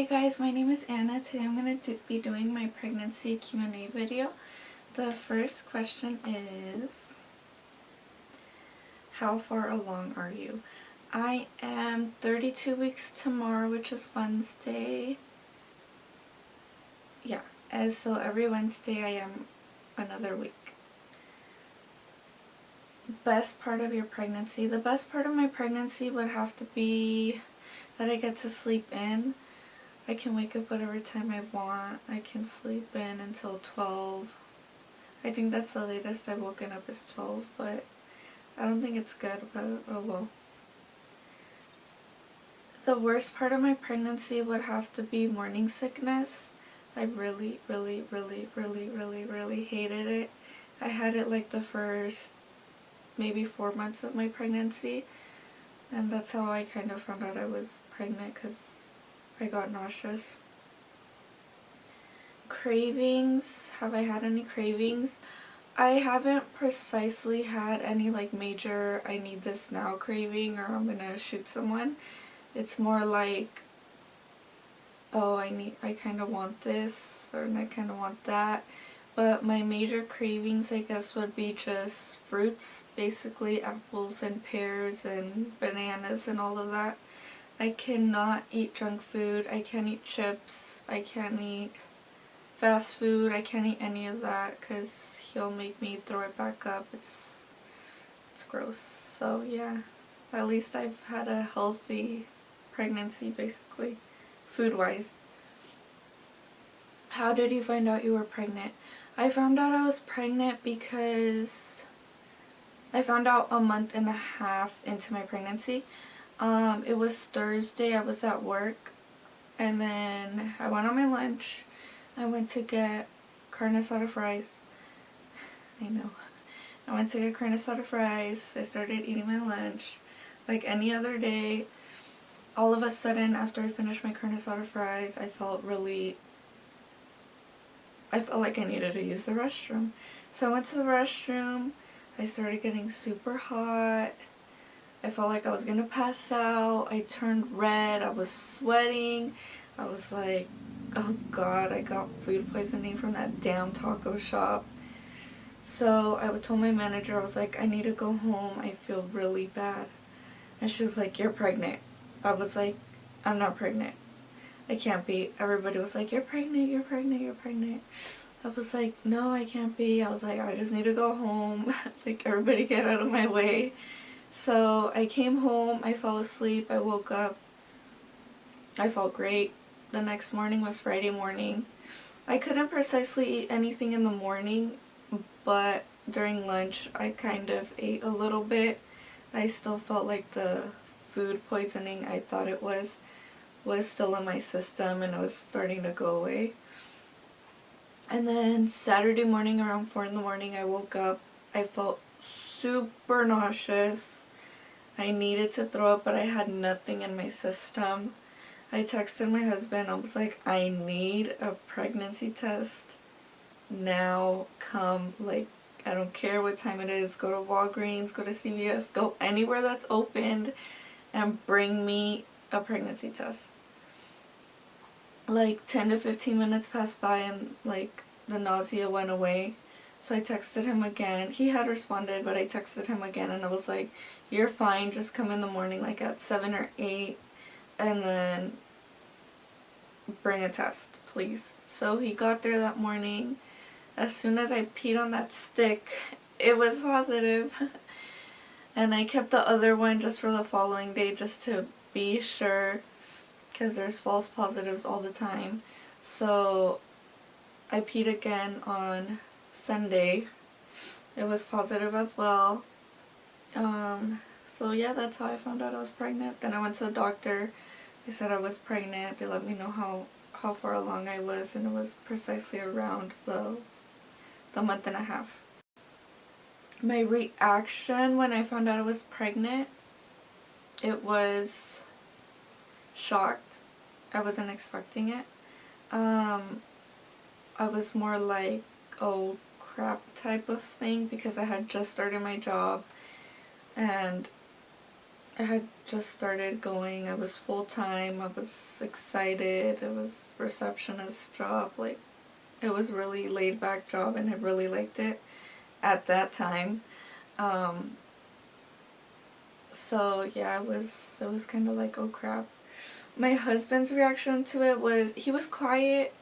Hey guys, my name is Anna. Today I'm going to be doing my pregnancy Q&A video. The first question is, how far along are you? I am 32 weeks tomorrow, which is Wednesday. Yeah, and so every Wednesday I am another week. Best part of your pregnancy? The best part of my pregnancy would have to be that I get to sleep in. I can wake up whatever time I want. I can sleep in until 12. I think that's the latest I've woken up is 12, but I don't think it's good, but oh well. The worst part of my pregnancy would have to be morning sickness. I really hated it. I had it like the first maybe 4 months of my pregnancy, and that's how I kind of found out I was pregnant, because I got nauseous. Cravings. Have I had any cravings? I haven't precisely had any like major I need this now craving or I'm gonna shoot someone. It's more like, oh, I kind of want this or I kind of want that. But my major cravings, I guess, would be just fruits, basically apples and pears and bananas and all of that. I cannot eat junk food. I can't eat chips. I can't eat fast food. I can't eat any of that because he'll make me throw it back up. It's gross. So yeah, at least I've had a healthy pregnancy, basically, food-wise. How did you find out you were pregnant? I found out I was pregnant because I found out a month and a half into my pregnancy. It was Thursday. I was at work, and then I went on my lunch. I went to get carne asada fries. I know. I went to get carne asada fries. I started eating my lunch like any other day. All of a sudden, after I finished my carne asada fries, I felt like I needed to use the restroom. So I went to the restroom. I started getting super hot. I felt like I was gonna pass out. I turned red. I was sweating. I was like, oh god, I got food poisoning from that damn taco shop. So I told my manager, I was like, I need to go home. I feel really bad. And she was like, you're pregnant. I was like, I'm not pregnant. I can't be. Everybody was like, you're pregnant, you're pregnant, you're pregnant. I was like, no, I can't be. I was like, I just need to go home. Like, everybody get out of my way. So I came home, I fell asleep, I woke up, I felt great. The next morning was Friday morning. I couldn't precisely eat anything in the morning, but during lunch I kind of ate a little bit. I still felt like the food poisoning I thought it was still in my system, and it was starting to go away. And then Saturday morning around 4 in the morning I woke up. I felt super nauseous. I needed to throw up, but I had nothing in my system. I texted my husband. I was like, I need a pregnancy test now. Come, like, I don't care what time it is. Go to Walgreens, go to CVS, go anywhere that's opened and bring me a pregnancy test. Like 10 to 15 minutes passed by and like the nausea went away. So I texted him again. He had responded, but I texted him again and I was like, you're fine, just come in the morning like at 7 or 8 and then bring a test, please. So he got there that morning. As soon as I peed on that stick, it was positive. And I kept the other one just for the following day just to be sure, because there's false positives all the time. So I peed again on Sunday. It was positive as well. So yeah, that's how I found out I was pregnant. Then I went to the doctor. They said I was pregnant. They let me know how far along I was, and it was precisely around the month and a half. My reaction when I found out I was pregnant, it was shocked. I wasn't expecting it. I was more like, oh crap type of thing, because I had just started my job and I had just started going. I was full-time. I was excited. It was receptionist job. Like, it was really laid-back job, and I really liked it at that time. Um, so yeah, it was kind of like, oh crap. My husband's reaction to it was, he was quiet,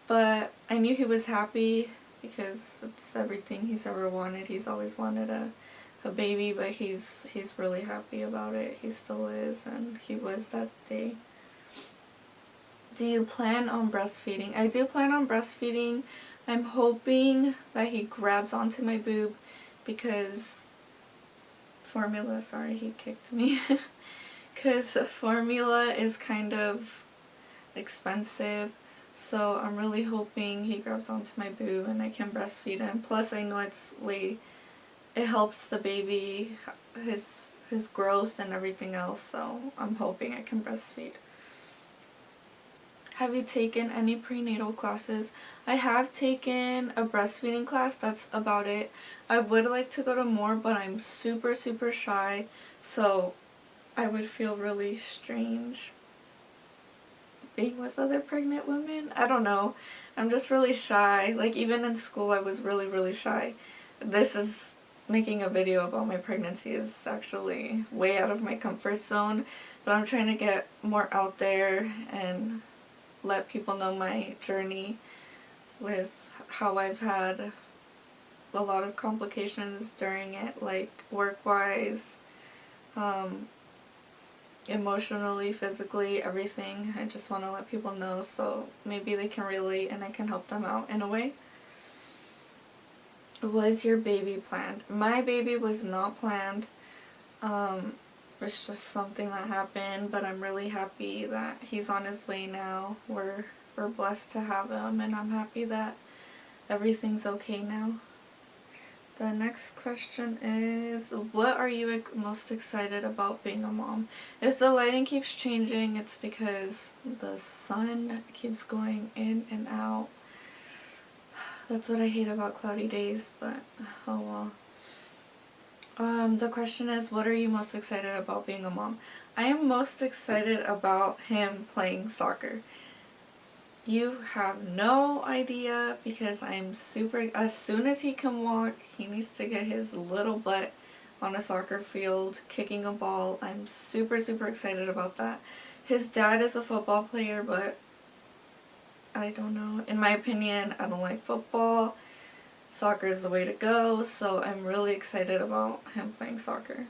but I knew he was happy because it's everything he's ever wanted. He's always wanted a baby, but he's really happy about it. He still is, and he was that day. Do you plan on breastfeeding? I do plan on breastfeeding. I'm hoping that he grabs onto my boob because formula, sorry, he kicked me. Because formula is kind of expensive. So I'm really hoping he grabs onto my boob and I can breastfeed him. Plus I know it helps the baby, his growth and everything else, so I'm hoping I can breastfeed. Have you taken any prenatal classes? I have taken a breastfeeding class, that's about it. I would like to go to more, but I'm super, super shy, so I would feel really strange being with other pregnant women. I don't know. I'm just really shy. Like, even in school I was really, really shy. This is making a video about my pregnancy is actually way out of my comfort zone, but I'm trying to get more out there and let people know my journey with how I've had a lot of complications during it, like work-wise, emotionally, physically, everything. I just want to let people know so maybe they can relate and I can help them out in a way. Was your baby planned? My baby was not planned. It's just something that happened, but I'm really happy that he's on his way now. We're blessed to have him, and I'm happy that everything's okay now. The next question is, what are you most excited about being a mom? If the lighting keeps changing, it's because the sun keeps going in and out. That's what I hate about cloudy days, but oh well. The question is, what are you most excited about being a mom? I am most excited about him playing soccer. You have no idea, because I'm super, as soon as he can walk, he needs to get his little butt on a soccer field kicking a ball. I'm super, super excited about that. His dad is a football player, but I don't know. In my opinion, I don't like football. Soccer is the way to go, so I'm really excited about him playing soccer.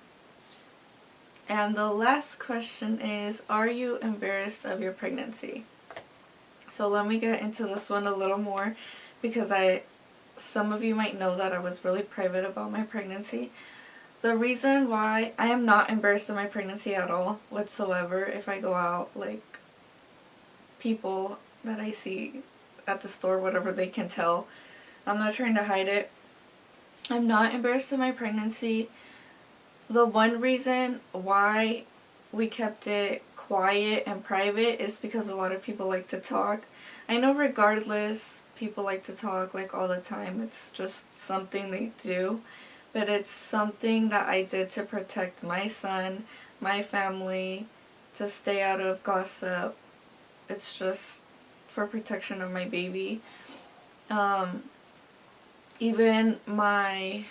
And the last question is, are you embarrassed of your pregnancy? So let me get into this one a little more, because some of you might know that I was really private about my pregnancy. The reason why I am not embarrassed of my pregnancy at all whatsoever, if I go out, like, people that I see at the store, whatever, they can tell. I'm not trying to hide it. I'm not embarrassed of my pregnancy. The one reason why we kept it quiet and private is because a lot of people like to talk. I know regardless, people like to talk like all the time. It's just something they do. But it's something that I did to protect my son, my family, to stay out of gossip. It's just for protection of my baby. Even I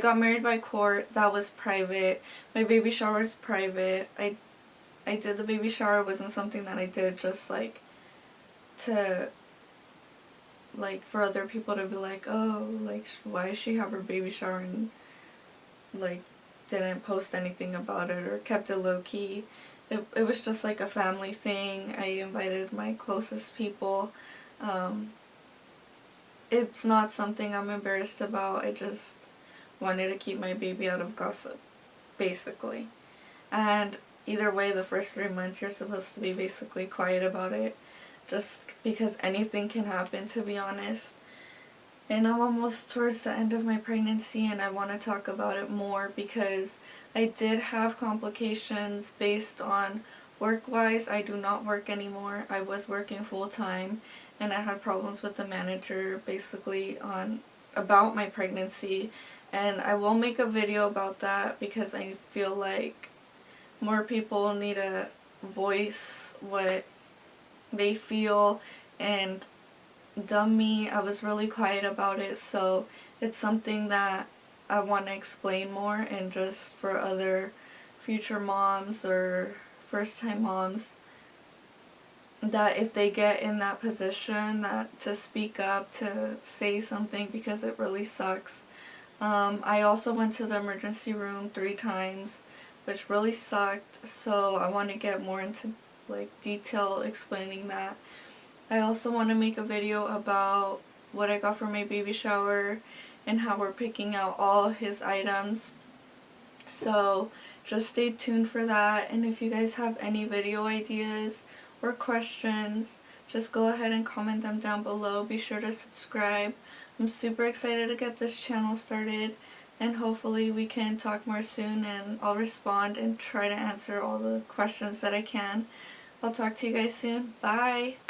got married by court, that was private. My baby shower is private. I did the baby shower. It wasn't something that I did just like to, like, for other people to be like, oh, like, why does she have her baby shower, and like didn't post anything about it or kept it low key. It was just like a family thing. I invited my closest people. It's not something I'm embarrassed about. I just wanted to keep my baby out of gossip, basically. And either way, the first 3 months you're supposed to be basically quiet about it, just because anything can happen, to be honest. And I'm almost towards the end of my pregnancy, and I want to talk about it more because I did have complications based on work-wise. I do not work anymore. I was working full-time, and I had problems with the manager basically about my pregnancy. And I will make a video about that because I feel like more people need to voice what they feel, and dumb me, I was really quiet about it, so it's something that I want to explain more, and just for other future moms or first time moms, that if they get in that position, that to speak up, to say something, because it really sucks. I also went to the emergency room 3 times, which really sucked, so I want to get more into like detail explaining that. I also want to make a video about what I got for my baby shower and how we're picking out all his items. So just stay tuned for that, and if you guys have any video ideas or questions, just go ahead and comment them down below. Be sure to subscribe. I'm super excited to get this channel started, and hopefully we can talk more soon, and I'll respond and try to answer all the questions that I can. I'll talk to you guys soon. Bye!